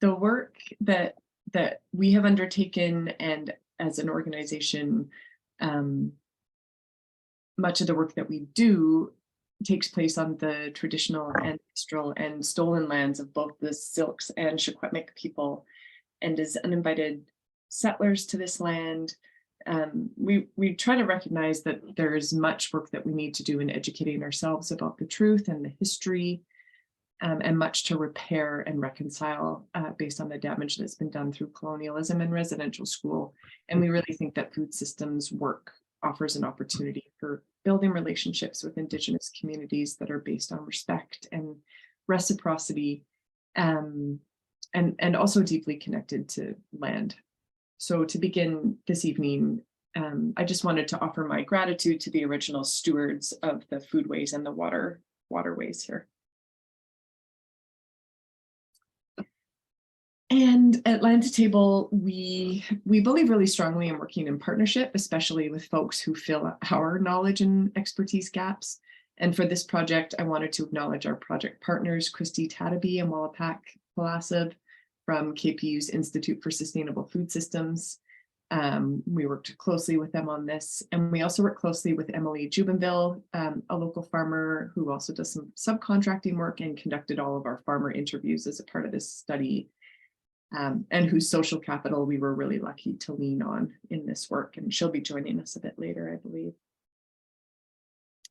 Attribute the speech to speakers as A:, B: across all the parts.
A: the work that we have undertaken, and as an organization, much of the work that we do takes place on the traditional, ancestral, and stolen lands of both the Silks and Secwepemc people, and as uninvited settlers to this land. We try to recognize that there is much work that we need to do in educating ourselves about the truth and the history, and much to repair and reconcile based on the damage that's been done through colonialism and residential school. And we really think that food systems work offers an opportunity for building relationships with Indigenous communities that are based on respect and reciprocity, and also deeply connected to land. So to begin this evening, I just wanted to offer my gratitude to the original stewards of the foodways and the waterways here. And at Land to Table, we believe really strongly in working in partnership, especially with folks who fill our knowledge and expertise gaps. And for this project, I wanted to acknowledge our project partners, Christy Tataby and Wallapak Palasib from KPU's Institute for Sustainable Food Systems. We worked closely with them on this. And we also worked closely with Emily Jubenville, a local farmer who also does some subcontracting work and conducted all of our farmer interviews as a part of this study. And whose social capital we were really lucky to lean on in this work. And she'll be joining us a bit later, I believe.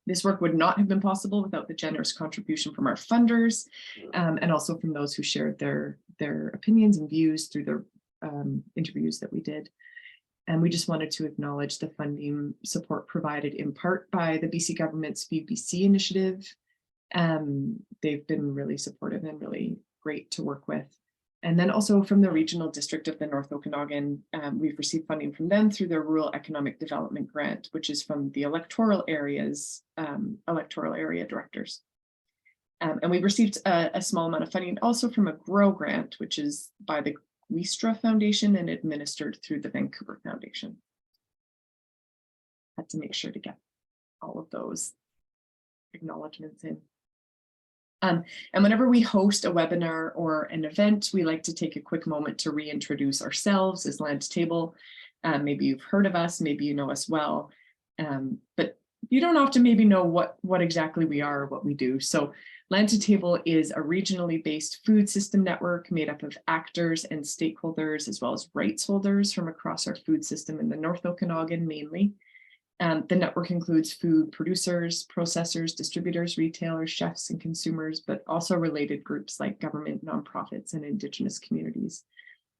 A: This work would not have been possible without the generous contribution from our funders, and also from those who shared their opinions and views through the interviews that we did. And we just wanted to acknowledge the funding support provided in part by the BC government's Feed BC initiative. They've been really supportive and really great to work with. And then also from the regional district of the North Okanagan, we've received funding from them through their Rural Economic Development Grant, which is from the electoral area directors. And we've received a small amount of funding also from a GROW grant, which is by the Wistra Foundation and administered through the Vancouver Foundation. Had to make sure to get all of those acknowledgements in. And whenever we host a webinar or an event, we like to take a quick moment to reintroduce ourselves as Land to Table. Maybe you've heard of us, maybe you know us well, but you don't often maybe know what exactly we are or what we do. So Land to Table is a regionally based food system network made up of actors and stakeholders, as well as rights holders from across our food system in the North Okanagan mainly. The network includes food producers, processors, distributors, retailers, chefs, and consumers, but also related groups like government, nonprofits, and Indigenous communities.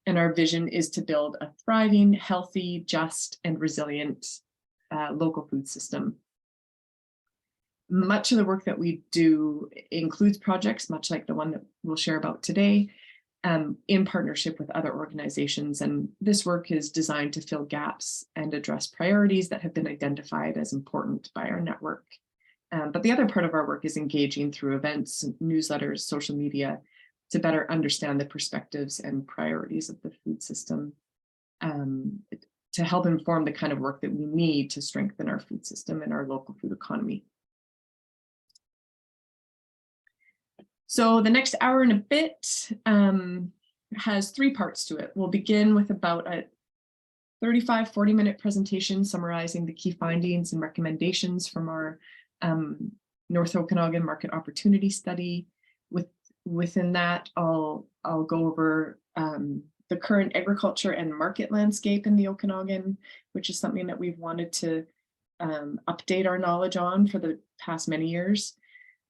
A: And our vision is to build a thriving, healthy, just, and resilient local food system. Much of the work that we do includes projects, much like the one that we'll share about today, in partnership with other organizations. And this work is designed to fill gaps and address priorities that have been identified as important by our network. But the other part of our work is engaging through events, newsletters, social media to better understand the perspectives and priorities of the food system, to help inform the kind of work that we need to strengthen our food system and our local food economy. So the next hour and a bit has 3 parts to it. We'll begin with about a 35-40-minute presentation summarizing the key findings and recommendations from our North Okanagan Market Opportunity Study. Within that, I'll go over the current agriculture and market landscape in the Okanagan, which is something that we've wanted to update our knowledge on for the past many years.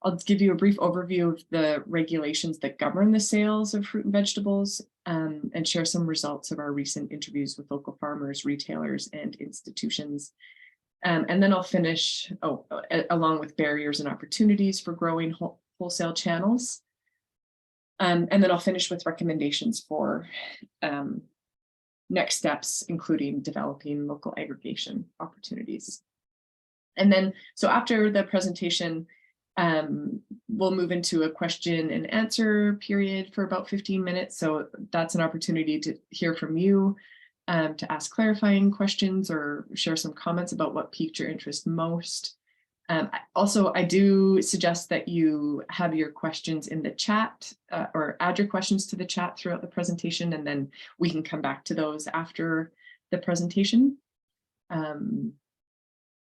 A: I'll give you a brief overview of the regulations that govern the sales of fruit and vegetables, and share some results of our recent interviews with local farmers, retailers, and institutions. And then I'll finish, along with barriers and opportunities for growing wholesale channels. And then I'll finish with recommendations for next steps, including developing local aggregation opportunities. And then, so after the presentation, we'll move into a question and answer period for about 15 minutes. So that's an opportunity to hear from you, to ask clarifying questions or share some comments about what piqued your interest most. Also, I do suggest that you have your questions in the chat or add your questions to the chat throughout the presentation, and then we can come back to those after the presentation. And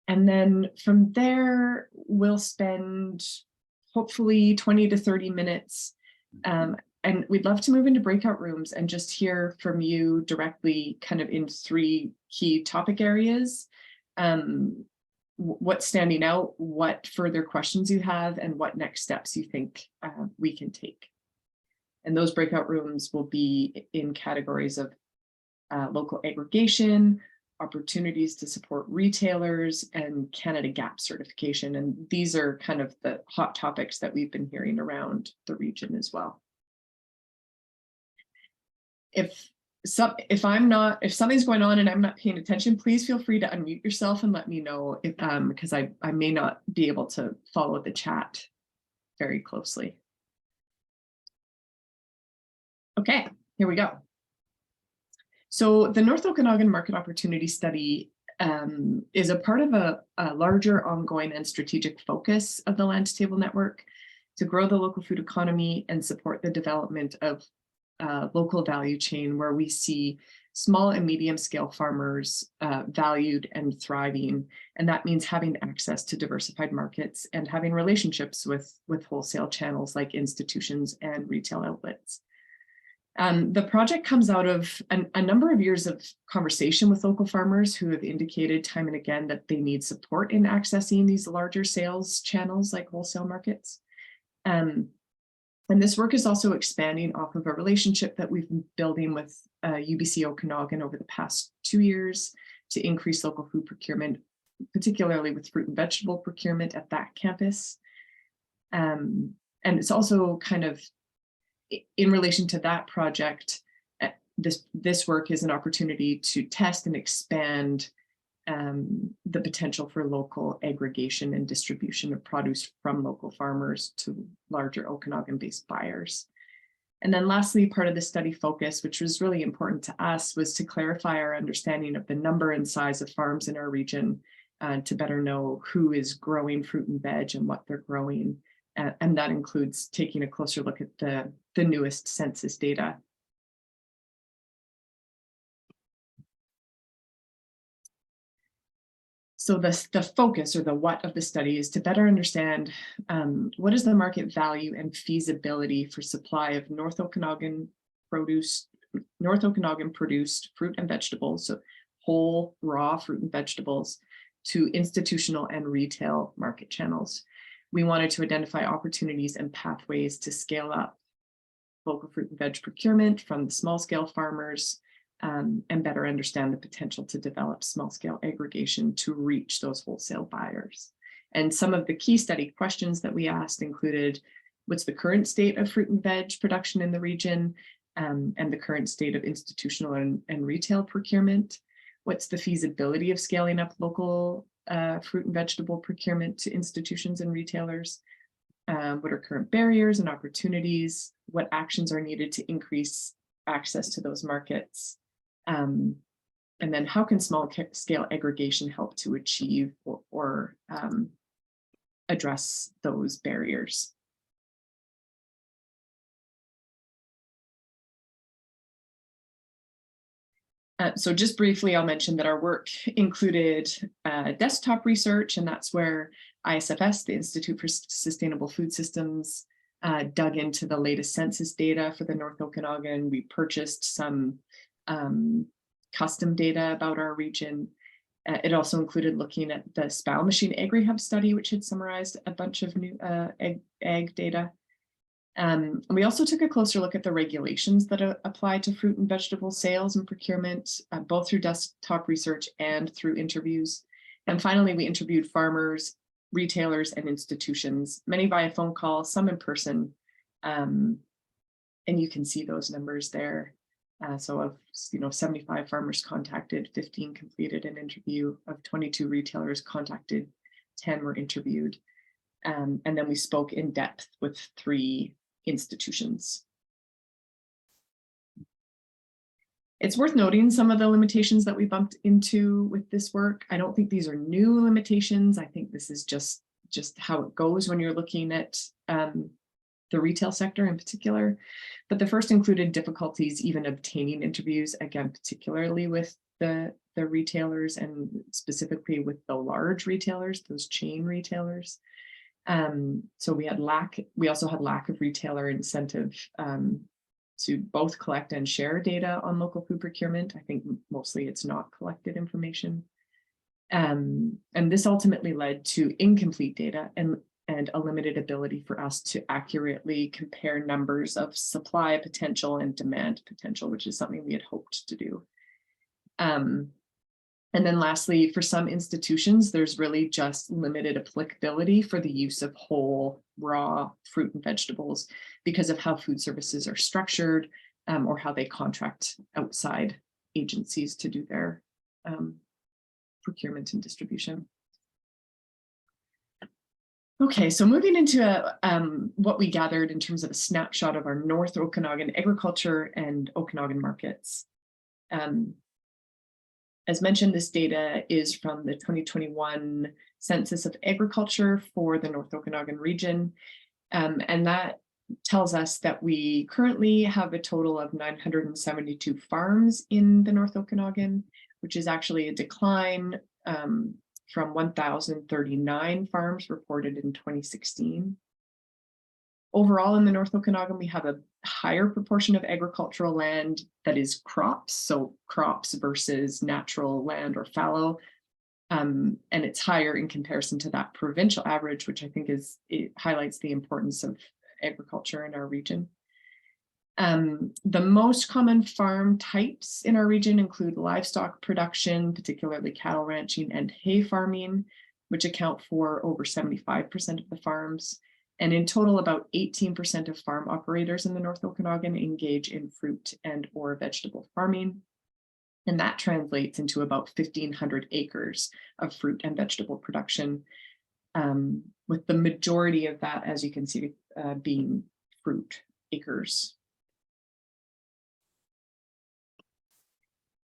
A: then from there, we'll spend hopefully 20 to 30 minutes. And we'd love to move into breakout rooms and just hear from you directly kind of in 3 key topic areas. What's standing out, what further questions you have, and what next steps you think we can take. And those breakout rooms will be in categories of local aggregation, opportunities to support retailers, and Canada GAP certification. And these are kind of the hot topics that we've been hearing around the region as well. If something's going on and I'm not paying attention, please feel free to unmute yourself and let me know if because I may not be able to follow the chat very closely. Okay, here we go. So the North Okanagan Market Opportunity Study is a part of a larger ongoing and strategic focus of the Land to Table Network to grow the local food economy and support the development of local value chain where we see small and medium scale farmers valued and thriving. And that means having access to diversified markets and having relationships with wholesale channels like institutions and retail outlets. The project comes out of a number of years of conversation with local farmers who have indicated time and again that they need support in accessing these larger sales channels like wholesale markets. And this work is also expanding off of a relationship that we've been building with UBC Okanagan over the past 2 years to increase local food procurement, particularly with fruit and vegetable procurement at that campus. And it's also kind of in relation to that project, this work is an opportunity to test and expand the potential for local aggregation and distribution of produce from local farmers to larger Okanagan-based buyers. And then lastly, part of the study focus, which was really important to us, was to clarify our understanding of the number and size of farms in our region to better know who is growing fruit and veg and what they're growing. And that includes taking a closer look at the newest census data. So the focus or the what of the study is to better understand what is the market value and feasibility for supply of North Okanagan produced fruit and vegetables, so whole raw fruit and vegetables, to institutional and retail market channels. We wanted to identify opportunities and pathways to scale up local fruit and veg procurement from the small scale farmers, and better understand the potential to develop small-scale aggregation to reach those wholesale buyers. And some of the key study questions that we asked included, what's the current state of fruit and veg production in the region, and the current state of institutional and retail procurement? What's the feasibility of scaling up local fruit and vegetable procurement to institutions and retailers? What are current barriers and opportunities? What actions are needed to increase access to those markets? And then how can small scale aggregation help to achieve or address those barriers? So just briefly, I'll mention that our work included desktop research, and that's where ISFS, the Institute for Sustainable Food Systems, dug into the latest census data for the North Okanagan. We purchased some custom data about our region. It also included looking at the Spal Machine AgriHub study, which had summarized a bunch of new ag data. And we also took a closer look at the regulations that apply to fruit and vegetable sales and procurement, both through desktop research and through interviews. And finally, we interviewed farmers, retailers, and institutions, many via phone call, some in person. And you can see those numbers there. So of 75 farmers contacted, 15 completed an interview. Of 22 retailers contacted, 10 were interviewed. And then we spoke in depth with 3 institutions. It's worth noting some of the limitations that we bumped into with this work. I don't think these are new limitations. I think this is just just how it goes when you're looking at the retail sector in particular. But the first included difficulties even obtaining interviews, again, particularly with the retailers and specifically with the large retailers, those chain retailers. So we also had lack of retailer incentive to both collect and share data on local food procurement. I think mostly it's not collected information. And this ultimately led to incomplete data and a limited ability for us to accurately compare numbers of supply potential and demand potential, which is something we had hoped to do. And then lastly, for some institutions, there's really just limited applicability for the use of whole, raw fruit and vegetables because of how food services are structured or how they contract outside agencies to do their procurement and distribution. Okay, so moving into what we gathered in terms of a snapshot of our North Okanagan agriculture and Okanagan markets. As mentioned, this data is from the 2021 Census of Agriculture for the North Okanagan region. And that tells us that we currently have a total of 972 farms in the North Okanagan, which is actually a decline from 1,039 farms reported in 2016. Overall, in the North Okanagan, we have a higher proportion of agricultural land that is crops, so crops versus natural land or fallow, and it's higher in comparison to that provincial average, which I think it highlights the importance of agriculture in our region. The most common farm types in our region include livestock production, particularly cattle ranching and hay farming, which account for over 75% of the farms. And in total, about 18% of farm operators in the North Okanagan engage in fruit and or vegetable farming. And that translates into about 1,500 acres of fruit and vegetable production, with the majority of that, as you can see, being fruit acres.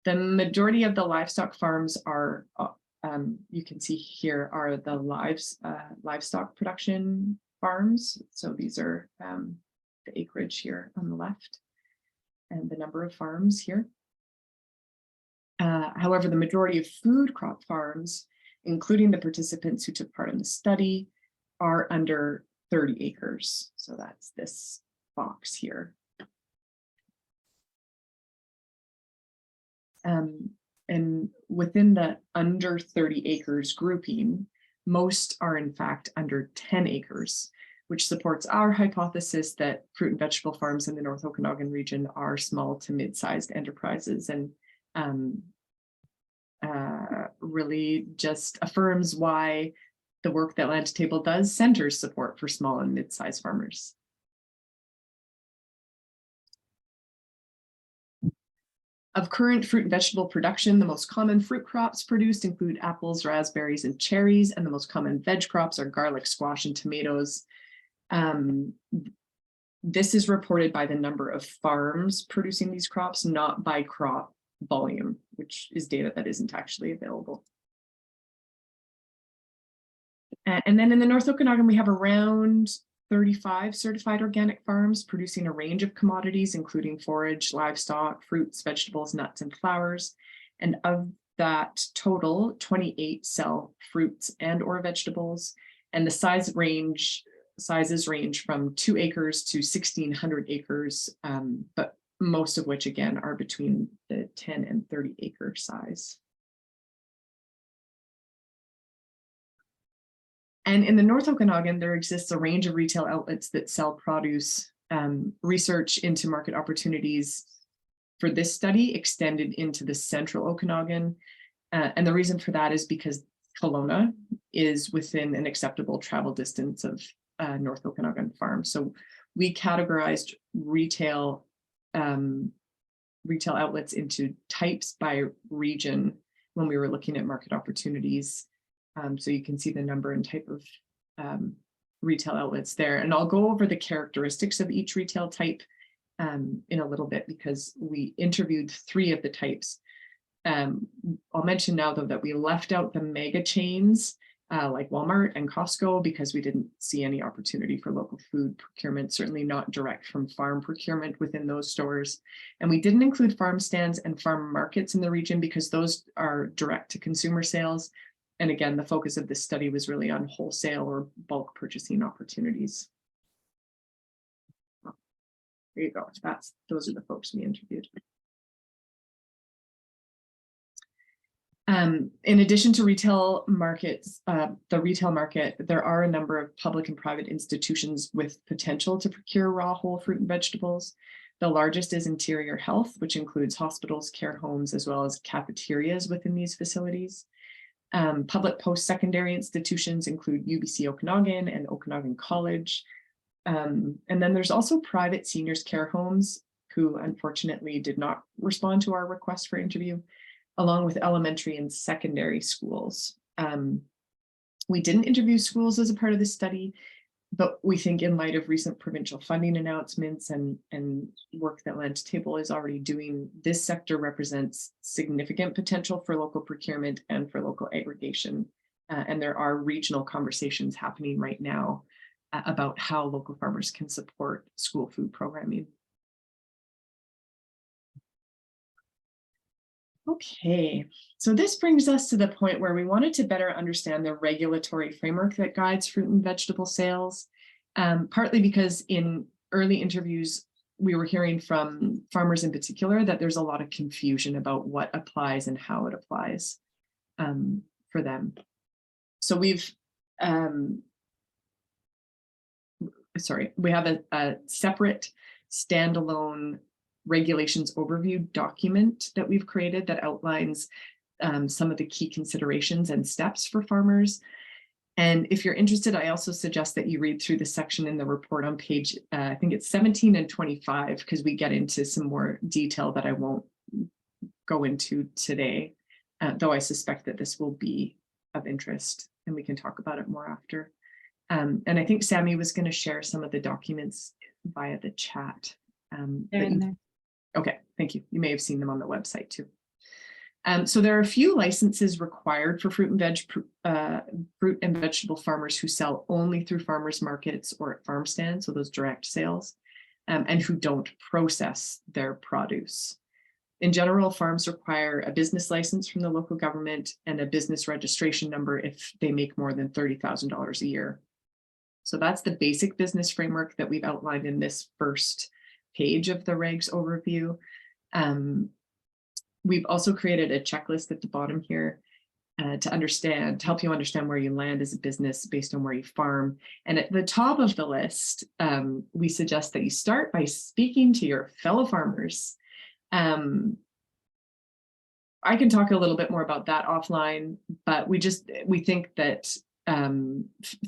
A: The majority of the livestock farms are, you can see here, are the livestock production farms. So these are the acreage here on the left and the number of farms here. However, the majority of food crop farms, including the participants who took part in the study, are under 30 acres. So that's this box here. And within the under 30 acres grouping, most are in fact under 10 acres, which supports our hypothesis that fruit and vegetable farms in the North Okanagan region are small to mid-sized enterprises, and really just affirms why the work that Land to Table does centers support for small and mid-sized farmers. Of current fruit and vegetable production, the most common fruit crops produced include apples, raspberries, and cherries, and the most common veg crops are garlic, squash, and tomatoes. This is reported by the number of farms producing these crops, not by crop volume, which is data that isn't actually available. And then in the North Okanagan, we have around 35 certified organic farms producing a range of commodities, including forage, livestock, fruits, vegetables, nuts, and flowers. And of that total, 28 sell fruits and or vegetables. And the sizes range from 2 acres to 1,600 acres, but most of which, again, are between the 10 and 30 acre size. And in the North Okanagan, there exists a range of retail outlets that sell produce. Research into market opportunities for this study extended into the Central Okanagan. And the reason for that is because Kelowna is within an acceptable travel distance of North Okanagan farms. So we categorized retail outlets into types by region when we were looking at market opportunities. So you can see the number and type of retail outlets there. And I'll go over the characteristics of each retail type in a little bit because we interviewed 3 of the types. I'll mention now, though, that we left out the mega chains like Walmart and Costco, because we didn't see any opportunity for local food procurement, certainly not direct from farm procurement within those stores. And we didn't include farm stands and farm markets in the region because those are direct to consumer sales. And again, the focus of this study was really on wholesale or bulk purchasing opportunities. There you go. Those are the folks we interviewed. In addition to retail markets, the retail market, there are a number of public and private institutions with potential to procure raw whole fruit and vegetables. The largest is Interior Health, which includes hospitals, care homes, as well as cafeterias within these facilities. Public post-secondary institutions include UBC Okanagan and Okanagan College. And then there's also private seniors care homes who unfortunately did not respond to our request for interview, along with elementary and secondary schools. We didn't interview schools as a part of this study, but we think in light of recent provincial funding announcements and work that L2T is already doing, this sector represents significant potential for local procurement and for local aggregation. And there are regional conversations happening right now about how local farmers can support school food programming. Okay, so this brings us to the point where we wanted to better understand the regulatory framework that guides fruit and vegetable sales, partly because in early interviews, we were hearing from farmers in particular that there's a lot of confusion about what applies and how it applies for them. So we have a separate standalone regulations overview document that we've created that outlines some of the key considerations and steps for farmers. And if you're interested, I also suggest that you read through the section in the report on page, I think it's 17 and 25, because we get into some more detail that I won't go into today, though I suspect that this will be of interest and we can talk about it more after. And I think Sammy was going to share some of the documents via the chat. Okay, thank you. You may have seen them on the website too. So there are a few licenses required for fruit and vegetable farmers who sell only through farmers markets or at farm stands, so those direct sales, and who don't process their produce. In general, farms require a business license from the local government and a business registration number if they make more than $30,000 a year. So that's the basic business framework that we've outlined in this first page of the regs overview. We've also created a checklist at the bottom here to help you understand where you land as a business based on where you farm. And at the top of the list, we suggest that you start by speaking to your fellow farmers. I can talk a little bit more about that offline, but we think that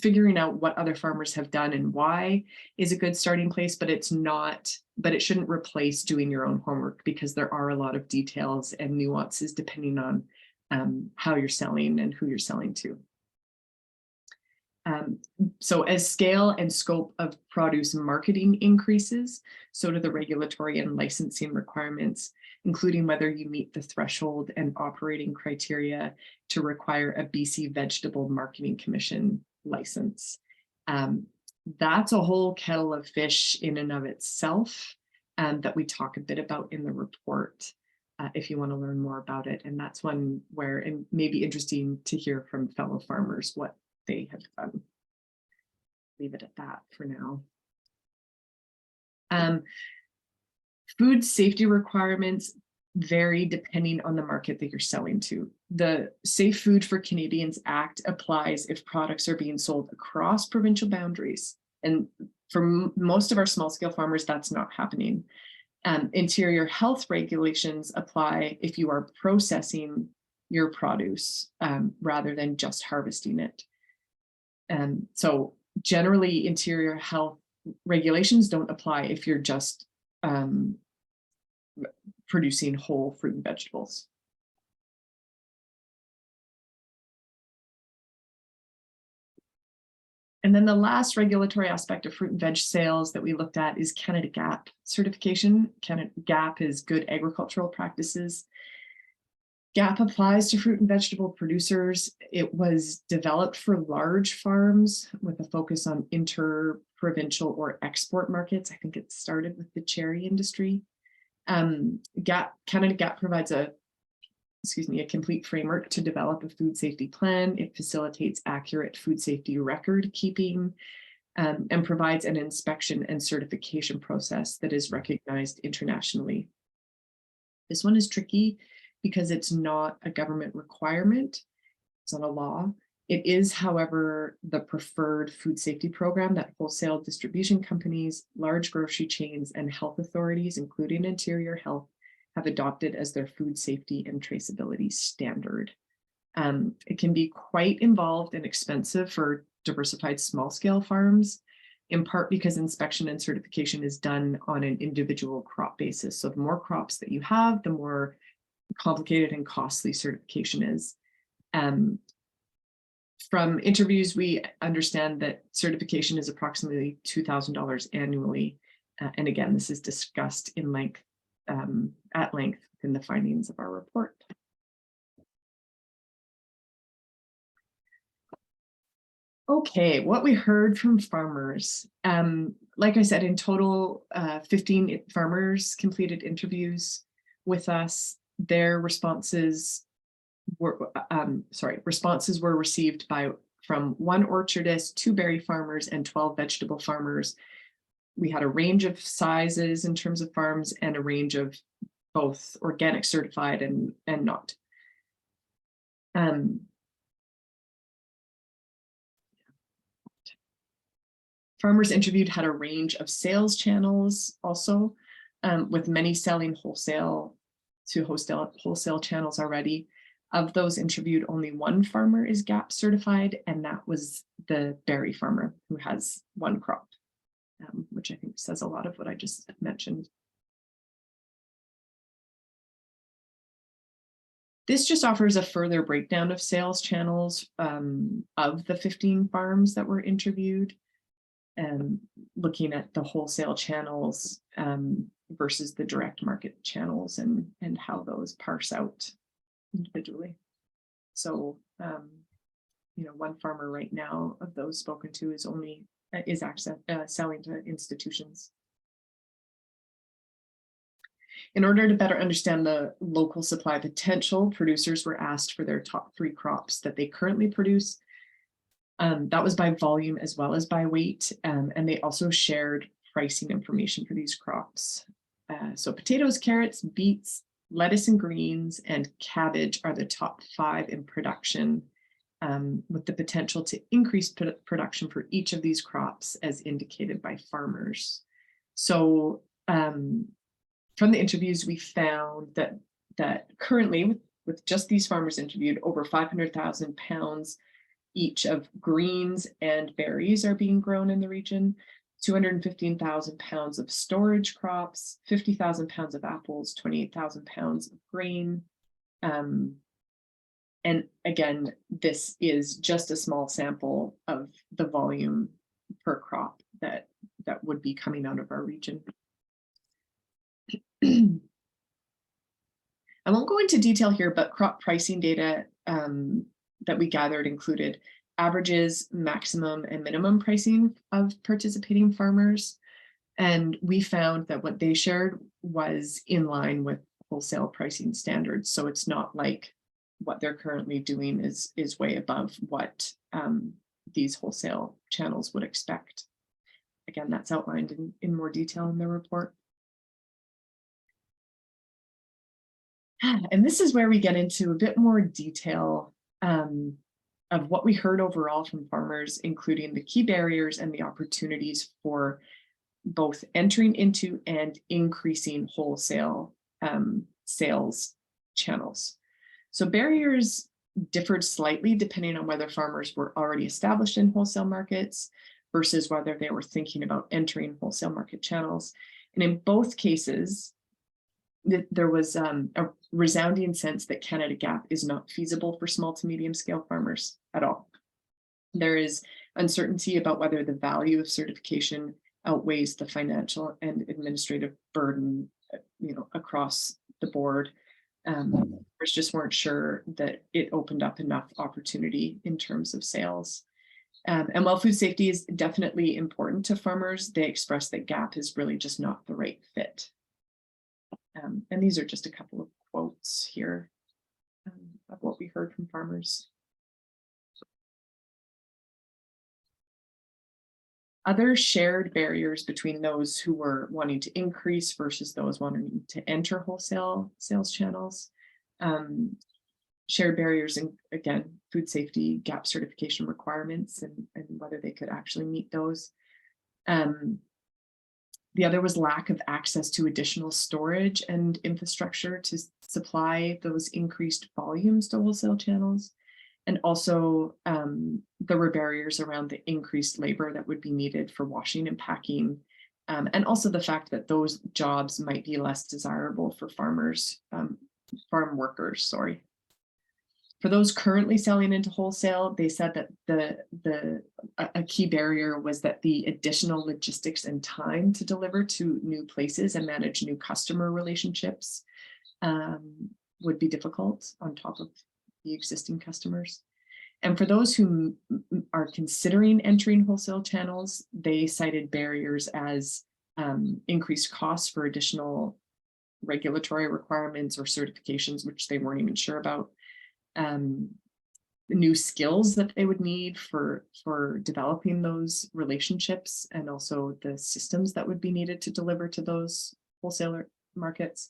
A: figuring out what other farmers have done and why is a good starting place, but it shouldn't replace doing your own homework, because there are a lot of details and nuances depending on how you're selling and who you're selling to. So as scale and scope of produce marketing increases, so do the regulatory and licensing requirements, including whether you meet the threshold and operating criteria to require a BC Vegetable Marketing Commission license. That's a whole kettle of fish in and of itself that we talk a bit about in the report if you want to learn more about it. And that's one where it may be interesting to hear from fellow farmers what they have done. Leave it at that for now. Food safety requirements vary depending on the market that you're selling to. The Safe Food for Canadians Act applies if products are being sold across provincial boundaries. And for most of our small scale farmers, that's not happening. Interior health regulations apply if you are processing your produce rather than just harvesting it. So generally, interior health regulations don't apply if you're just producing whole fruit and vegetables. And then the last regulatory aspect of fruit and veg sales that we looked at is Canada GAP certification. Canada GAP is Good Agricultural Practices. GAP applies to fruit and vegetable producers. It was developed for large farms with a focus on inter-provincial or export markets. I think it started with the cherry industry. Canada GAP provides a complete framework to develop a food safety plan. It facilitates accurate food safety record keeping and provides an inspection and certification process that is recognized internationally. This one is tricky because it's not a government requirement. It's not a law. It is, however, the preferred food safety program that wholesale distribution companies, large grocery chains, and health authorities, including Interior Health, have adopted as their food safety and traceability standard. It can be quite involved and expensive for diversified small-scale farms, in part because inspection and certification is done on an individual crop basis. So the more crops that you have, the more complicated and costly certification is. From interviews, we understand that certification is approximately $2,000 annually. And again, this is discussed at length in the findings of our report. Okay, what we heard from farmers. Like I said, in total, 15 farmers completed interviews with us. Their responses were received from 1 orchardist, 2 berry farmers, and 12 vegetable farmers. We had a range of sizes in terms of farms and a range of both organic certified and not. Farmers interviewed had a range of sales channels also, with many selling wholesale channels already. Of those interviewed, only 1 farmer is GAP certified, and that was the berry farmer who has 1 crop, which I think says a lot of what I just mentioned. This just offers a further breakdown of sales channels of the 15 farms that were interviewed, and looking at the wholesale channels versus the direct market channels and how those parse out individually. So, 1 farmer right now of those spoken to is selling to institutions. In order to better understand the local supply potential, producers were asked for their top 3 crops that they currently produce. That was by volume as well as by weight, and they also shared pricing information for these crops. So potatoes, carrots, beets, lettuce and greens, and cabbage are the top 5 in production, with the potential to increase production for each of these crops as indicated by farmers. So from the interviews, we found that currently, with just these farmers interviewed, over 500,000 pounds each of greens and berries are being grown in the region, 215,000 pounds of storage crops, 50,000 pounds of apples, 28,000 pounds of grain. And again, this is just a small sample of the volume per crop that would be coming out of our region. I won't go into detail here, but crop pricing data that we gathered included averages, maximum and minimum pricing of participating farmers. And we found that what they shared was in line with wholesale pricing standards. So it's not like what they're currently doing is way above what these wholesale channels would expect. Again, that's outlined in more detail in the report. And this is where we get into a bit more detail of what we heard overall from farmers, including the key barriers and the opportunities for both entering into and increasing wholesale sales channels. So barriers differed slightly depending on whether farmers were already established in wholesale markets versus whether they were thinking about entering wholesale market channels. And in both cases, there was a resounding sense that Canada GAP is not feasible for small to medium scale farmers at all. There is uncertainty about whether the value of certification outweighs the financial and administrative burden, across the board. farmers just weren't sure that it opened up enough opportunity in terms of sales. And while food safety is definitely important to farmers, they express that GAP is really just not the right fit. And these are just a couple of quotes here of what we heard from farmers. Other shared barriers between those who were wanting to increase versus those wanting to enter wholesale sales channels. Shared barriers in, again, food safety, GAP certification requirements and whether they could actually meet those. The other was lack of access to additional storage and infrastructure to supply those increased volumes to wholesale channels. And also there were barriers around the increased labor that would be needed for washing and packing. And also the fact that those jobs might be less desirable for farmers, farm workers, sorry. For those currently selling into wholesale, they said that a key barrier was that the additional logistics and time to deliver to new places and manage new customer relationships would be difficult on top of the existing customers. And for those who are considering entering wholesale channels, they cited barriers as increased costs for additional regulatory requirements or certifications, which they weren't even sure about. New skills that they would need for developing those relationships, and also the systems that would be needed to deliver to those wholesaler markets,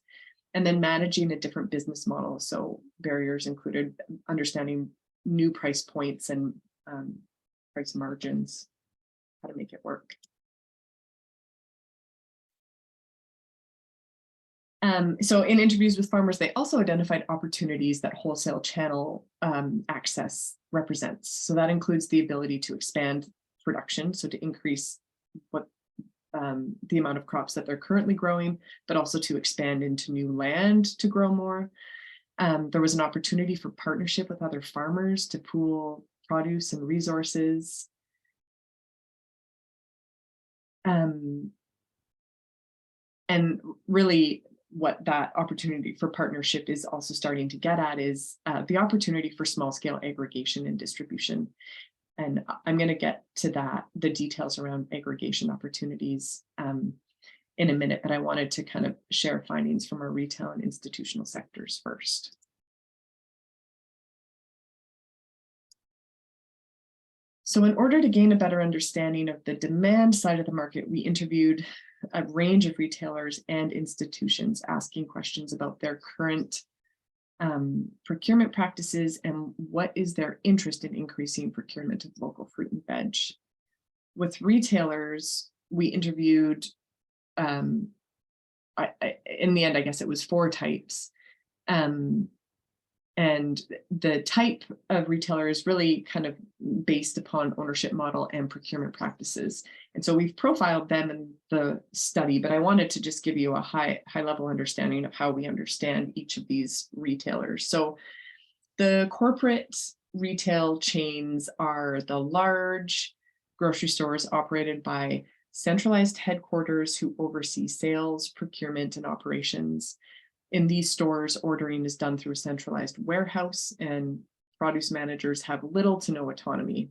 A: and then managing a different business model. So barriers included understanding new price points and price margins, how to make it work. So in interviews with farmers, they also identified opportunities that wholesale channel access represents. So that includes the ability to expand production, so to increase what the amount of crops that they're currently growing, but also to expand into new land to grow more. There was an opportunity for partnership with other farmers to pool produce and resources. And really, what that opportunity for partnership is also starting to get at is the opportunity for small scale aggregation and distribution. And I'm going to get to that, the details around aggregation opportunities in a minute, but I wanted to kind of share findings from our retail and institutional sectors first. So in order to gain a better understanding of the demand side of the market, we interviewed a range of retailers and institutions asking questions about their current procurement practices and what is their interest in increasing procurement of local fruit and veg. With retailers, we interviewed, in the end, I guess it was 4 types. And the type of retailer is really kind of based upon ownership model and procurement practices. And so we've profiled them in the study, but I wanted to just give you a high level understanding of how we understand each of these retailers. So the corporate retail chains are the large grocery stores operated by centralized headquarters who oversee sales, procurement, and operations. In these stores, ordering is done through a centralized warehouse, and produce managers have little to no autonomy.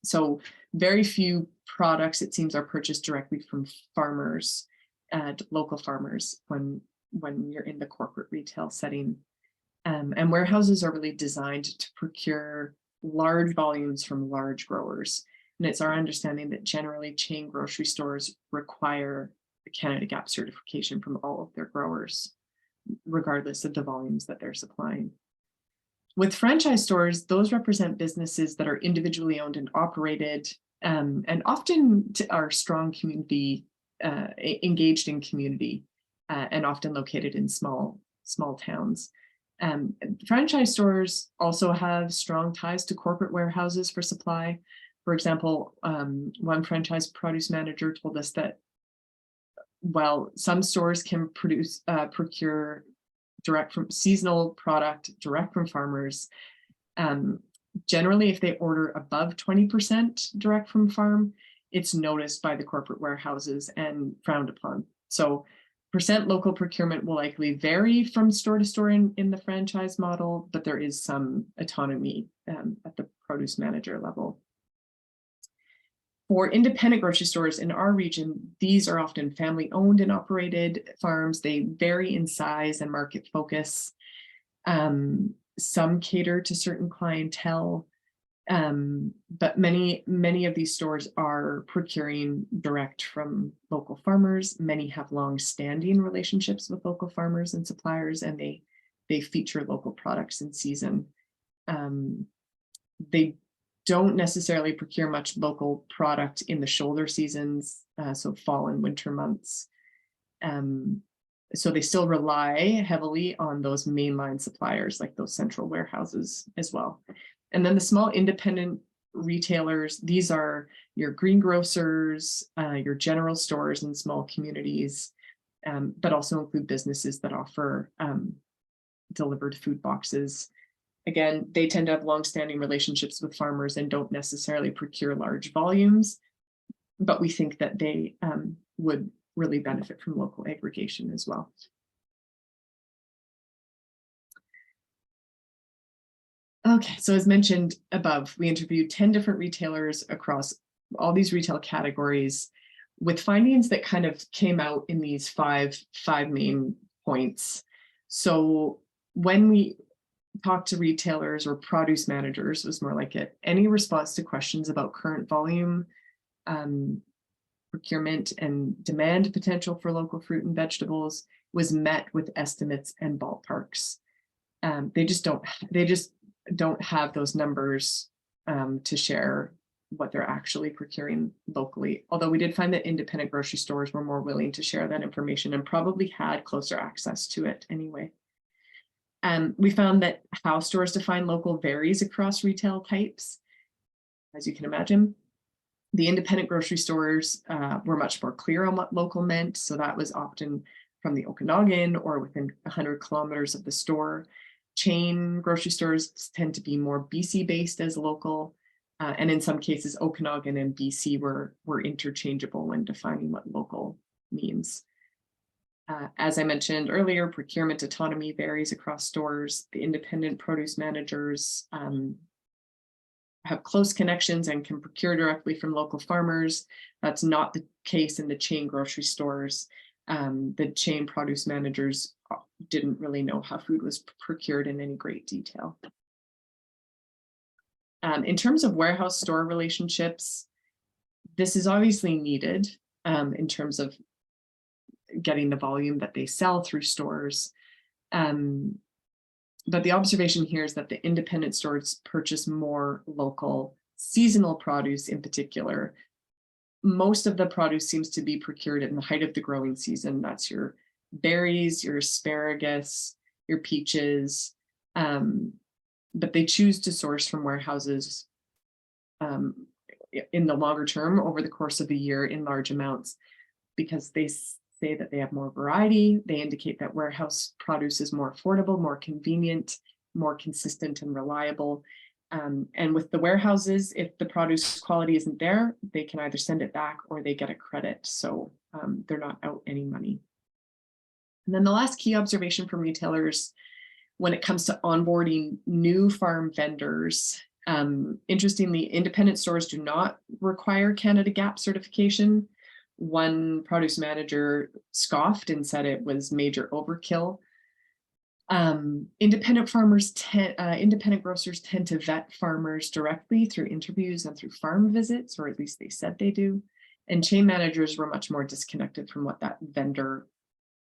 A: So very few products, it seems, are purchased directly from farmers, local farmers, when you're in the corporate retail setting. And warehouses are really designed to procure large volumes from large growers. And it's our understanding that generally chain grocery stores require the Canada GAP certification from all of their growers, regardless of the volumes that they're supplying. With franchise stores, those represent businesses that are individually owned and operated, and often are strong community, engaged in community, and often located in small towns. Franchise stores also have strong ties to corporate warehouses for supply. For example, one franchise produce manager told us that while some stores can procure direct from seasonal product direct from farmers, generally if they order above 20% direct from farm, it's noticed by the corporate warehouses and frowned upon. So Percent local procurement will likely vary from store to store in the franchise model, but there is some autonomy at the produce manager level. For independent grocery stores in our region, these are often family owned and operated farms. They vary in size and market focus. Some cater to certain clientele, but many of these stores are procuring direct from local farmers. Many have long-standing relationships with local farmers and suppliers, and they feature local products in season. They don't necessarily procure much local product in the shoulder seasons, so fall and winter months. So they still rely heavily on those mainline suppliers, like those central warehouses as well. And then the small independent retailers, these are your greengrocers, your general stores in small communities, but also include businesses that offer delivered food boxes. Again, they tend to have longstanding relationships with farmers and don't necessarily procure large volumes, but we think that they would really benefit from local aggregation as well. Okay, so as mentioned above, we interviewed 10 different retailers across all these retail categories with findings that kind of came out in these five main points. So when we talked to retailers or produce managers, was more like it, any response to questions about current volume, procurement and demand potential for local fruit and vegetables was met with estimates and ballparks. They just don't have those numbers to share what they're actually procuring locally. Although we did find that independent grocery stores were more willing to share that information and probably had closer access to it anyway. We found that how stores define local varies across retail types. As you can imagine, the independent grocery stores were much more clear on what local meant. So that was often from the Okanagan or within 100 kilometers of the store. Chain grocery stores tend to be more BC based as local. And in some cases, Okanagan and BC were interchangeable when defining what local means. As I mentioned earlier, procurement autonomy varies across stores. The independent produce managers have close connections and can procure directly from local farmers. That's not the case in the chain grocery stores. The chain produce managers didn't really know how food was procured in any great detail. In terms of warehouse store relationships, this is obviously needed in terms of getting the volume that they sell through stores. But the observation here is that the independent stores purchase more local seasonal produce in particular. Most of the produce seems to be procured in the height of the growing season. That's your berries, your asparagus, your peaches, but they choose to source from warehouses in the longer term over the course of a year in large amounts because they say that they have more variety. They indicate that warehouse produce is more affordable, more convenient, more consistent and reliable. And with the warehouses, if the produce quality isn't there, they can either send it back or they get a credit. So they're not out any money. And then the last key observation from retailers when it comes to onboarding new farm vendors, interestingly, independent stores do not require Canada GAP certification. One produce manager scoffed and said it was major overkill. Independent grocers tend to vet farmers directly through interviews and through farm visits, or at least they said they do. And chain managers were much more disconnected from what that vendor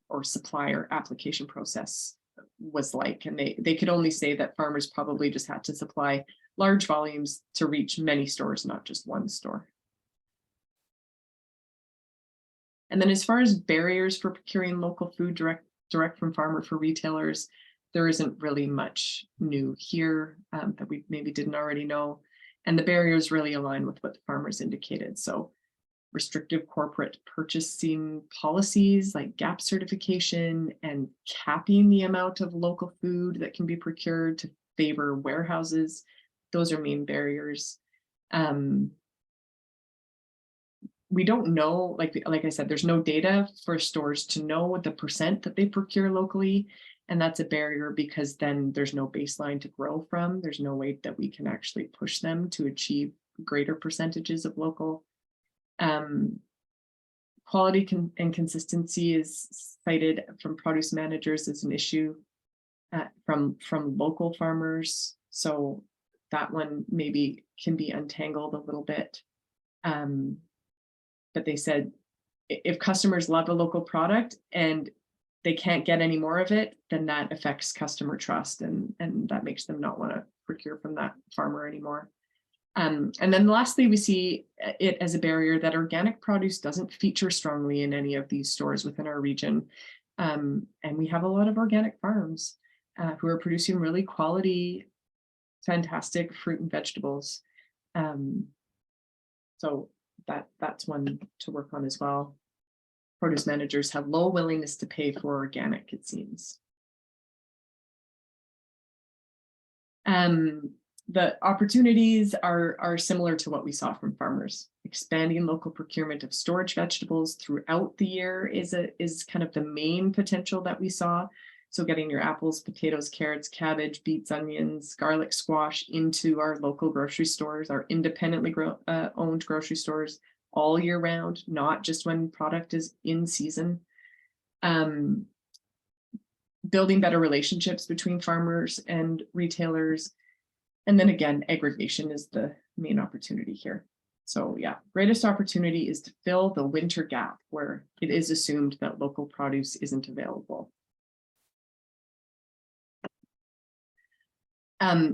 A: or supplier application process was like. And they could only say that farmers probably just had to supply large volumes to reach many stores, not just one store. And then as far as barriers for procuring local food direct from farmer for retailers, there isn't really much new here that we maybe didn't already know. And the barriers really align with what the farmers indicated. So restrictive corporate purchasing policies like GAP certification and capping the amount of local food that can be procured to favor warehouses. Those are main barriers. we don't know, like I said, there's no data for stores to know the percent that they procure locally. And that's a barrier because then there's no baseline to grow from. There's no way that we can actually push them to achieve greater percentages of local. Quality and consistency is cited from produce managers as an issue from local farmers. So that one maybe can be untangled a little bit. But they said if customers love a local product and they can't get any more of it, then that affects customer trust and that makes them not want to procure from that farmer anymore. And then lastly, we see it as a barrier that organic produce doesn't feature strongly in any of these stores within our region. And we have a lot of organic farms who are producing really quality, fantastic fruit and vegetables. So that's one to work on as well. Produce managers have low willingness to pay for organic, it seems. The opportunities are similar to what we saw from farmers. Expanding local procurement of storage vegetables throughout the year is kind of the main potential that we saw. So getting your apples, potatoes, carrots, cabbage, beets, onions, garlic, squash into our local grocery stores, our independently owned grocery stores all year round, not just when product is in season. Building better relationships between farmers and retailers. And then again, aggregation is the main opportunity here. So yeah, greatest opportunity is to fill the winter gap where it is assumed that local produce isn't available.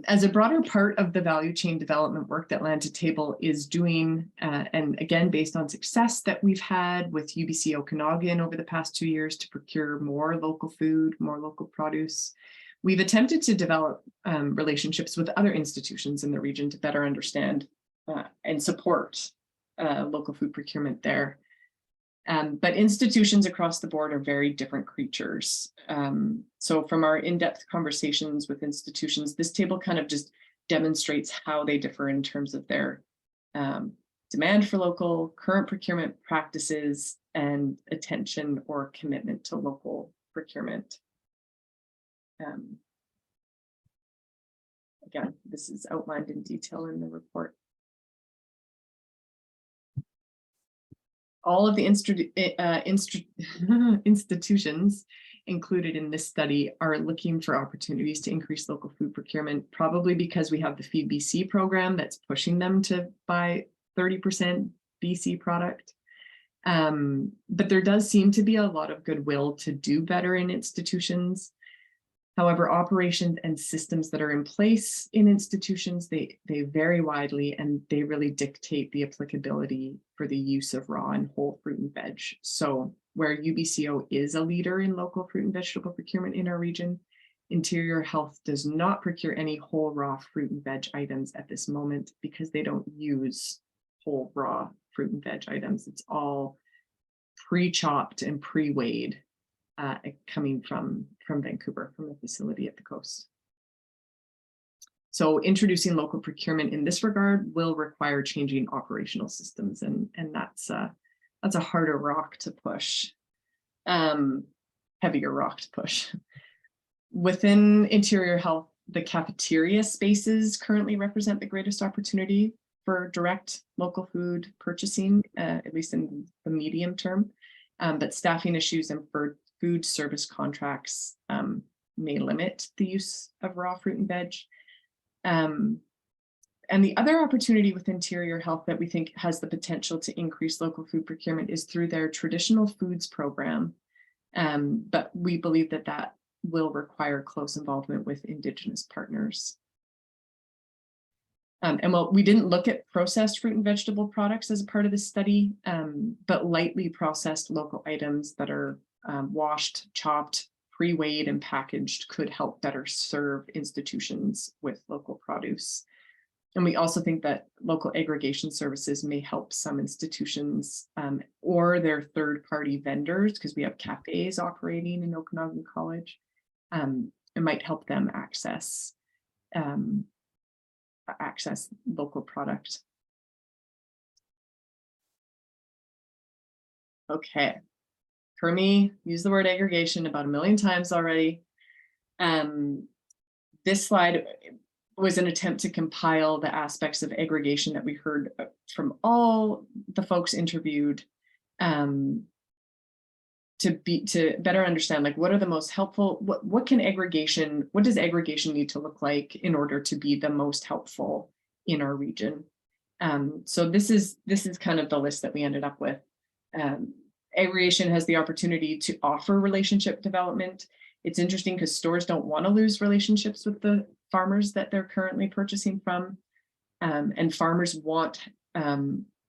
A: As a broader part of the value chain development work that Land to Table is doing, and again, based on success that we've had with UBC Okanagan over the past 2 years to procure more local food, more local produce, we've attempted to develop relationships with other institutions in the region to better understand and support local food procurement there. But institutions across the board are very different creatures. So from our in-depth conversations with institutions, this table kind of just demonstrates how they differ in terms of their demand for local, current procurement practices, and attention or commitment to local procurement. Again, this is outlined in detail in the report. All of the institutions included in this study are looking for opportunities to increase local food procurement, probably because we have the Feed BC program that's pushing them to buy 30% BC product. But there does seem to be a lot of goodwill to do better in institutions. However, operations and systems that are in place in institutions, they vary widely and they really dictate the applicability for the use of raw and whole fruit and veg. So where UBCO is a leader in local fruit and vegetable procurement in our region, Interior Health does not procure any whole raw fruit and veg items at this moment because they don't use whole raw fruit and veg items. It's all pre-chopped and pre-weighed. Coming from Vancouver, from the facility at the coast. So introducing local procurement in this regard will require changing operational systems, and that's a harder rock to push, heavier rock to push. Within Interior Health, the cafeteria spaces currently represent the greatest opportunity for direct local food purchasing, at least in the medium term, but staffing issues and for food service contracts may limit the use of raw fruit and veg. And the other opportunity with Interior Health that we think has the potential to increase local food procurement is through their traditional foods program. But we believe that that will require close involvement with Indigenous partners. And while we didn't look at processed fruit and vegetable products as a part of the study, but lightly processed local items that are washed, chopped, pre-weighed, and packaged could help better serve institutions with local produce. And we also think that local aggregation services may help some institutions or their third-party vendors, because we have cafes operating in Okanagan College. It might help them access local product. Okay. For me, use the word aggregation about 1 million times already. This slide was an attempt to compile the aspects of aggregation that we heard from all the folks interviewed, to better understand, like, what are the most helpful, what does aggregation need to look like in order to be the most helpful in our region? So this is kind of the list that we ended up with. Aggregation has the opportunity to offer relationship development. It's interesting because stores don't want to lose relationships with the farmers that they're currently purchasing from. And farmers want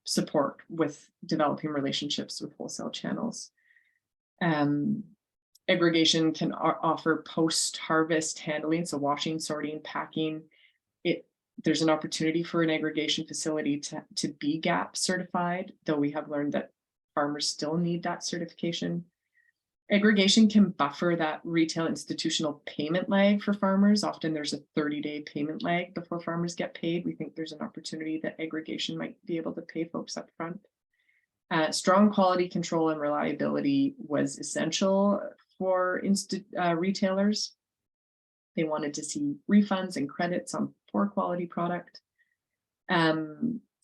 A: support with developing relationships with wholesale channels. Aggregation can offer post-harvest handling, so washing, sorting, packing. There's an opportunity for an aggregation facility to be GAP certified, though we have learned that farmers still need that certification. Aggregation can buffer that retail institutional payment lag for farmers. Often there's a 30-day payment lag before farmers get paid. We think there's an opportunity that aggregation might be able to pay folks up front. Strong quality control and reliability was essential for retailers. They wanted to see refunds and credits on poor quality product.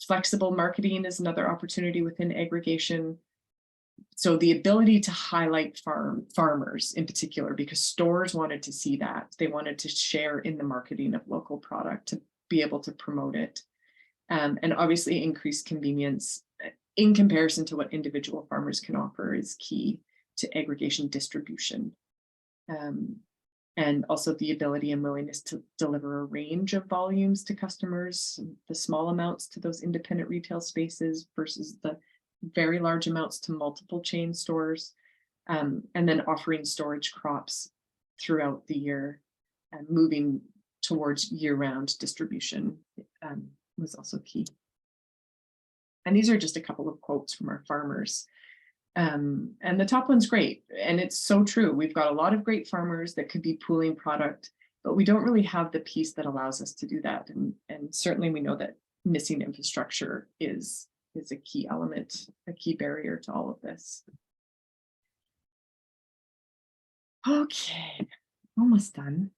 A: Flexible marketing is another opportunity within aggregation. So the ability to highlight farmers in particular, because stores wanted to see that. They wanted to share in the marketing of local product to be able to promote it. And obviously increased convenience in comparison to what individual farmers can offer is key to aggregation distribution. And also the ability and willingness to deliver a range of volumes to customers, the small amounts to those independent retail spaces versus the very large amounts to multiple chain stores, and then offering storage crops throughout the year and moving towards year-round distribution was also key. And these are just a couple of quotes from our farmers. And the top one's great, and it's so true. We've got a lot of great farmers that could be pooling product, but we don't really have the piece that allows us to do that. And certainly we know that missing infrastructure is a key element, a key barrier to all of this. Okay, almost done.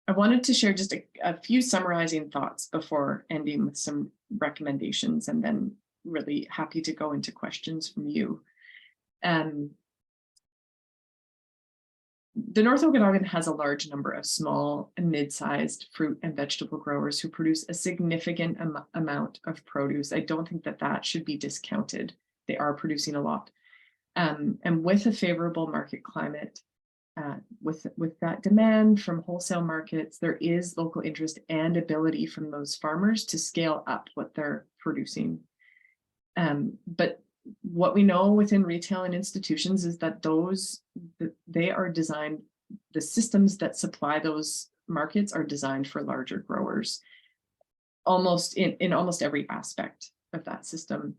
A: I wanted to share just a few summarizing thoughts before ending with some recommendations, and then really happy to go into questions from you. The North Okanagan has a large number of small and mid-sized fruit and vegetable growers who produce a significant amount of produce. I don't think that should be discounted. They are producing a lot. And with a favorable market climate, with that demand from wholesale markets, there is local interest and ability from those farmers to scale up what they're producing. But what we know within retail and institutions is that they are designed, the systems that supply those markets are designed for larger growers, almost in almost every aspect of that system.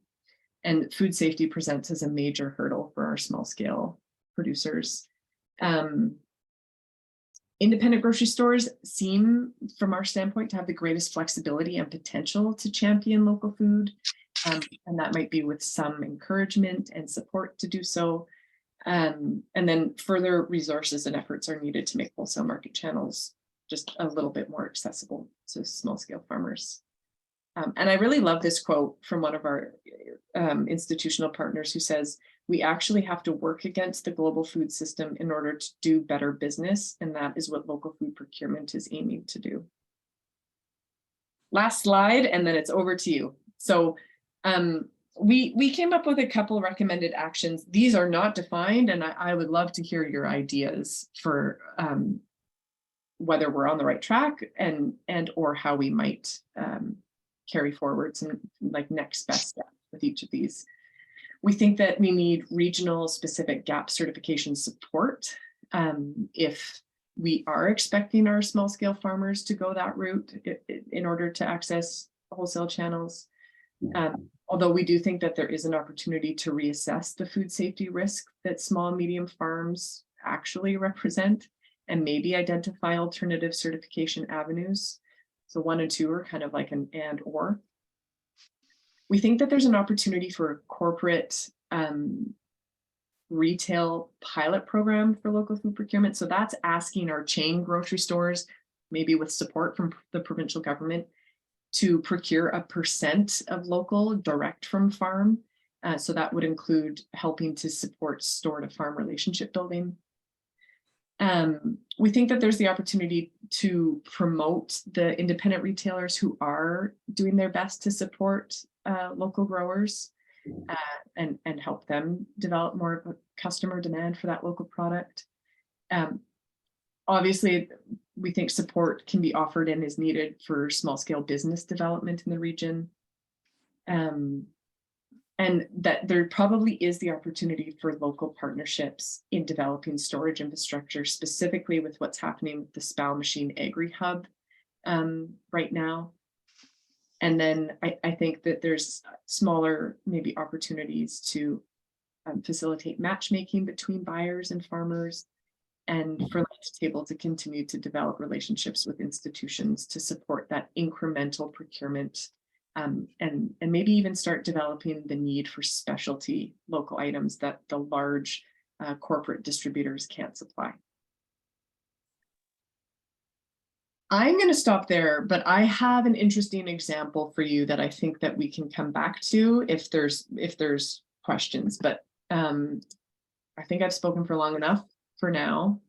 A: And food safety presents as a major hurdle for our small scale producers. Independent grocery stores seem, from our standpoint, to have the greatest flexibility and potential to champion local food. And that might be with some encouragement and support to do so. And then further resources and efforts are needed to make wholesale market channels just a little bit more accessible to small scale farmers. And I really love this quote from one of our institutional partners who says, "We actually have to work against the global food system in order to do better business, and that is what local food procurement is aiming to do." Last slide, and then it's over to you. So we came up with a couple recommended actions. These are not defined, and I would love to hear your ideas for whether we're on the right track and or how we might carry forward some like next best steps with each of these. We think that we need regional specific GAP certification support if we are expecting our small scale farmers to go that route in order to access wholesale channels. Although we do think that there is an opportunity to reassess the food safety risk that small and medium farms actually represent and maybe identify alternative certification avenues. So 1 and 2 are kind of like an and or. We think that there's an opportunity for a corporate retail pilot program for local food procurement. So that's asking our chain grocery stores, maybe with support from the provincial government, to procure a % of local direct from farm. So that would include helping to support store to farm relationship building. We think that there's the opportunity to promote the independent retailers who are doing their best to support local growers and help them develop more of a customer demand for that local product. Obviously, we think support can be offered and is needed for small scale business development in the region. And that there probably is the opportunity for local partnerships in developing storage infrastructure, specifically with what's happening with the Spow Machine Agri Hub right now. And then I think that there's smaller maybe opportunities to facilitate matchmaking between buyers and farmers, and for L2T to continue to develop relationships with institutions to support that incremental procurement, and maybe even start developing the need for specialty local items that the large corporate distributors can't supply. I'm going to stop there, but I have an interesting example for you that I think that we can come back to if there's questions, but I think I've spoken for long enough for now.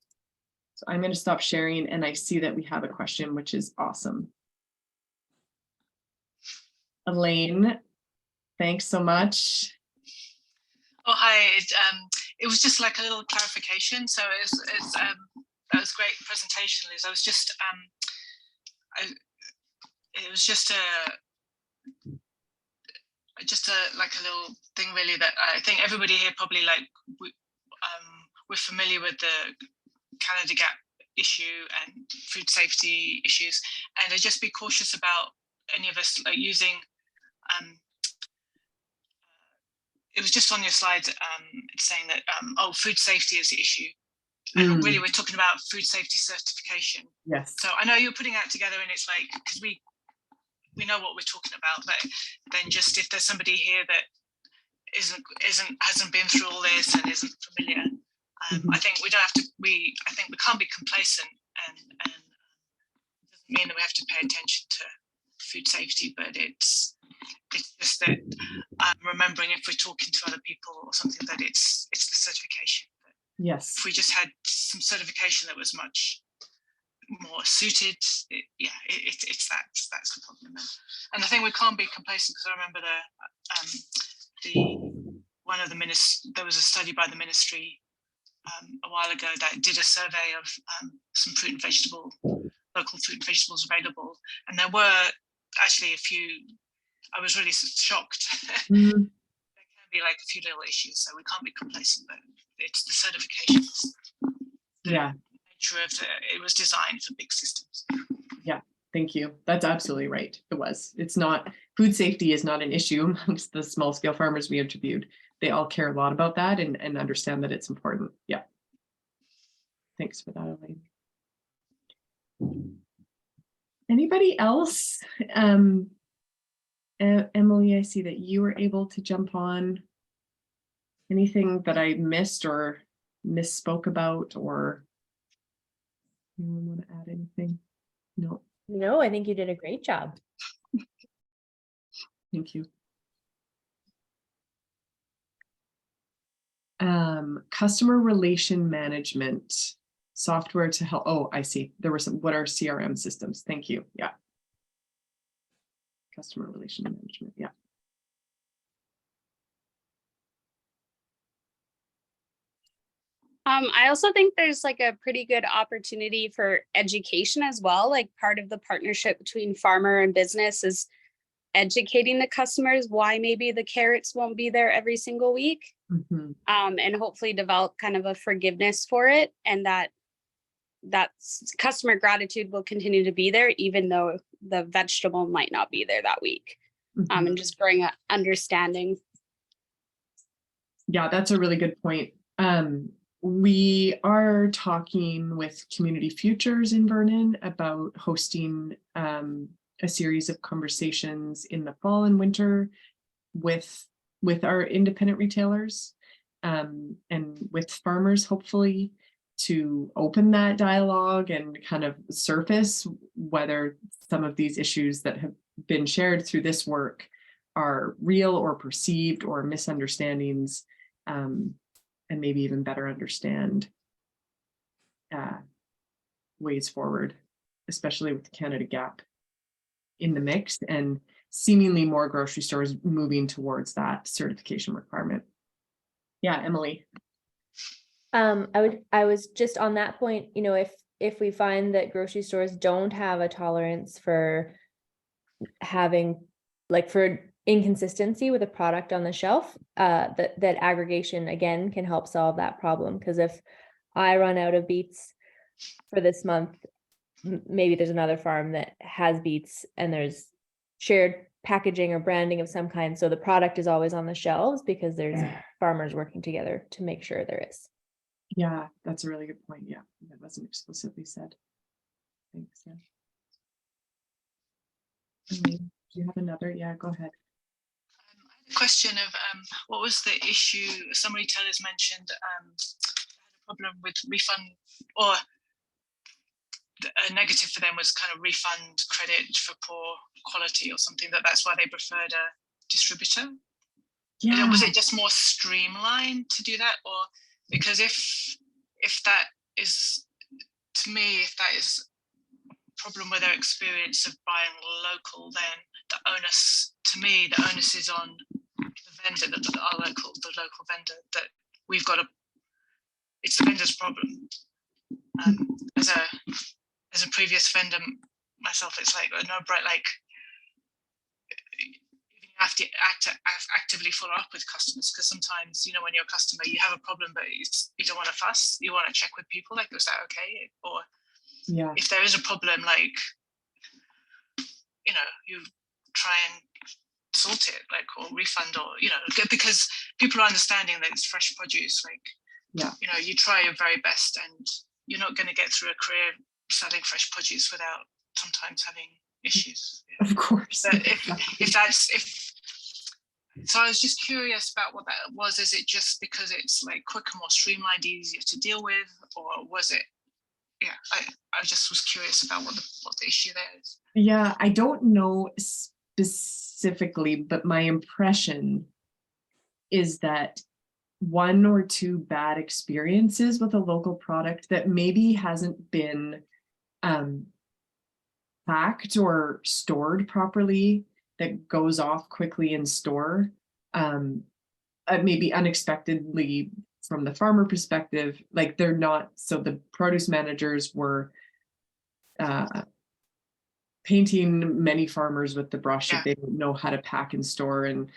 A: So I'm going to stop sharing, and I see that we have a question, which is awesome. Elaine, thanks so much.
B: Oh, hi. It was just like a little clarification. So that was a great presentation, Liz. I was just, it was just like a little thing really that I think everybody here probably we're familiar with the Canada Gap issue and food safety issues, and I'd just be cautious about any of us like using. It was just on your slide saying that oh, food safety is the issue, and really we're talking about food safety certification.
A: Yes.
B: So I know you're putting that together, and it's like because we know what we're talking about, but then just if there's somebody here that hasn't been through all this and isn't familiar, I think we don't have to. I think we can't be complacent, and it doesn't mean that we have to pay attention to food safety, but it's just that remembering if we're talking to other people or something that it's the certification.
A: Yes.
B: If we just had some certification that was much more suited, it's that's the problem. And I think we can't be complacent because I remember one of the there was a study by the ministry a while ago that did a survey of some fruit and local fruit and vegetables available, and there were actually a few. I was really shocked. There can be like a few little issues, so we can't be complacent. But it's the certifications.
A: Yeah.
B: Nature of it was designed for big systems.
A: Yeah. Thank you. That's absolutely right. It's not, food safety is not an issue amongst the small scale farmers we interviewed. They all care a lot about that and understand that it's important. Yeah. Thanks for that, Elaine. Anybody else? Emily, I see that you were able to jump on. Anything that I missed or misspoke about, or anyone want to add anything? No.
C: No, I think you did a great job.
A: Thank you. Customer relation management software to help. Oh, I see. There were some. What are CRM systems? Thank you. Yeah. Customer relation management. Yeah.
D: I also think there's like a pretty good opportunity for education as well. Like part of the partnership between farmer and business is educating the customers why maybe the carrots won't be there every single week, and hopefully develop kind of a forgiveness for it, and that customer gratitude will continue to be there even though the vegetable might not be there that week, and just bring an understanding.
A: Yeah, that's a really good point. We are talking with Community Futures in Vernon about hosting a series of conversations in the fall and winter with our independent retailers and with farmers, hopefully, to open that dialogue and kind of surface whether some of these issues that have been shared through this work are real or perceived or misunderstandings, and maybe even better understand ways forward, especially with the Canada Gap in the mix and seemingly more grocery stores moving towards that certification requirement. Yeah, Emily.
C: I was just on that point, you know, if we find that grocery stores don't have a tolerance for having, like, for inconsistency with a product on the shelf, that aggregation again can help solve that problem. Because if I run out of beets for this month, maybe there's another farm that has beets and there's shared packaging or branding of some kind, so the product is always on the shelves because there's farmers working together to make sure there is.
A: Yeah, that's a really good point. Yeah, that wasn't explicitly said. Thanks. Yeah. Do you have another? Yeah, go ahead.
B: I had a question of what was the issue? Some retailers mentioned had a problem with refund, or a negative for them was kind of refund credit for poor quality or something, that's why they preferred a distributor.
A: Yeah.
B: Was it just more streamlined to do that? Or because if that is, to me, if that is a problem with their experience of buying local, then the onus is on the vendor, the local vendor, that we've got it's the vendor's problem. As a previous vendor myself, it's like no bright, like you have to actively follow up with customers, because sometimes, you know, when you're a customer, you have a problem, but you don't want to fuss. You want to check with people, like, is that okay? Or
A: Yeah.
B: if there is a problem, like, you know, you try and sort it, like, or refund, or, you know, because people are understanding that it's fresh produce, like,
A: yeah,
B: you know, you try your very best, and you're not going to get through a career selling fresh produce without sometimes having issues.
A: Of course.
B: But so I was just curious about what that was. Is it just because it's like quicker, more streamlined, easier to deal with, or was it? Yeah, I just was curious about what the issue there is.
A: Yeah, I don't know specifically, but my impression is that one or two bad experiences with a local product that maybe hasn't been packed or stored properly, that goes off quickly in store, maybe unexpectedly from the farmer perspective, like they're not, so the produce managers were painting many farmers with the brush that they don't know how to pack and store, and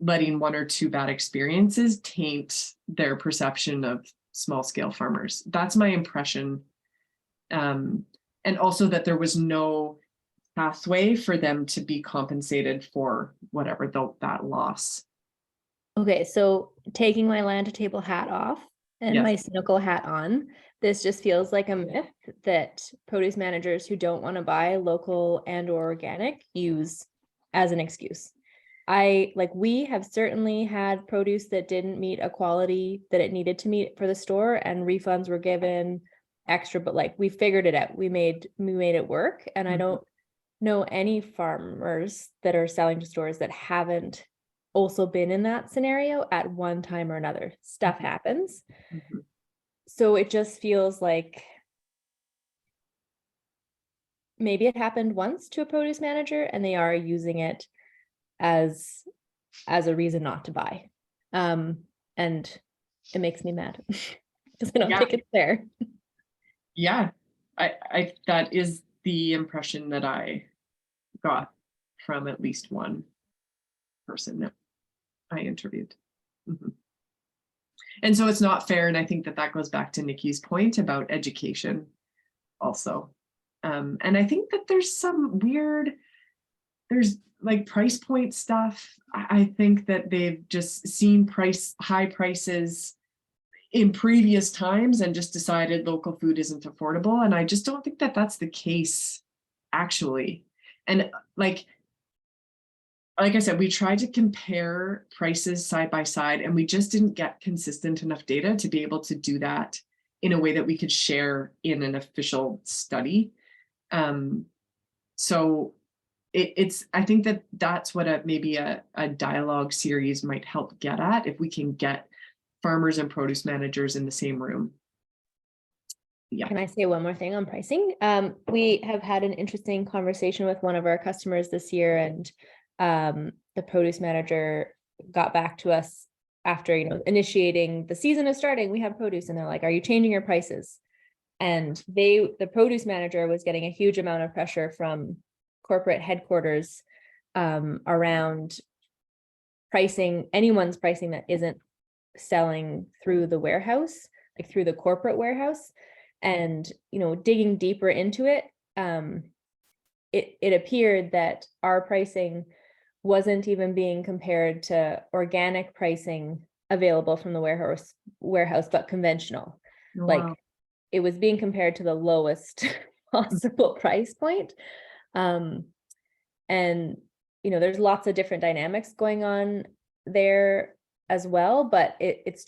A: letting one or two bad experiences taint their perception of small scale farmers. That's my impression. And also that there was no pathway for them to be compensated for whatever that loss.
C: Okay, so taking my land to table hat off and my cynical hat on, this just feels like a myth that produce managers who don't want to buy local and or organic use as an excuse. We have certainly had produce that didn't meet a quality that it needed to meet for the store, and refunds were given extra, but like we figured it out. We made it work. And I don't know any farmers that are selling to stores that haven't also been in that scenario at one time or another. Stuff happens. So it just feels like maybe it happened once to a produce manager and they are using it as a reason not to buy. And it makes me mad because I don't think it's fair.
A: Yeah, I that is the impression that I got from at least one person that I interviewed. And so it's not fair. And I think that goes back to Nikki's point about education also. And I think that there's like price point stuff. I think that they've just seen high prices in previous times and just decided local food isn't affordable. And I just don't think that that's the case, actually. And like I said, we tried to compare prices side by side, and we just didn't get consistent enough data to be able to do that in a way that we could share in an official study. So I think that that's what maybe a dialogue series might help get at, if we can get farmers and produce managers in the same room. Yeah.
C: Can I say one more thing on pricing? We have had an interesting conversation with one of our customers this year, and the produce manager got back to us after, initiating the season is starting, we have produce, and they're like, are you changing your prices? And the produce manager was getting a huge amount of pressure from corporate headquarters around pricing, anyone's pricing that isn't selling through the warehouse, like through the corporate warehouse. And, digging deeper into it, it appeared that our pricing wasn't even being compared to organic pricing available from the warehouse, but conventional.
A: Wow.
C: Like, it was being compared to the lowest possible price point. And, there's lots of different dynamics going on there as well, but it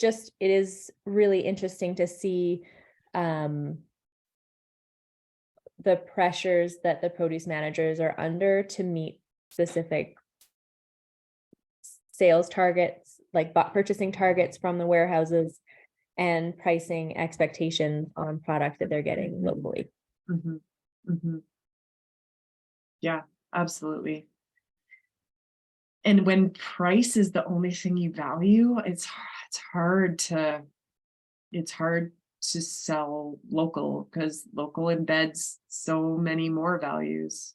C: is really interesting to see the pressures that the produce managers are under to meet specific sales targets, like purchasing targets from the warehouses, and pricing expectations on product that they're getting locally.
A: Mm-hmm. Mm-hmm. Yeah, absolutely. And when price is the only thing you value, it's hard to sell local, because local embeds so many more values.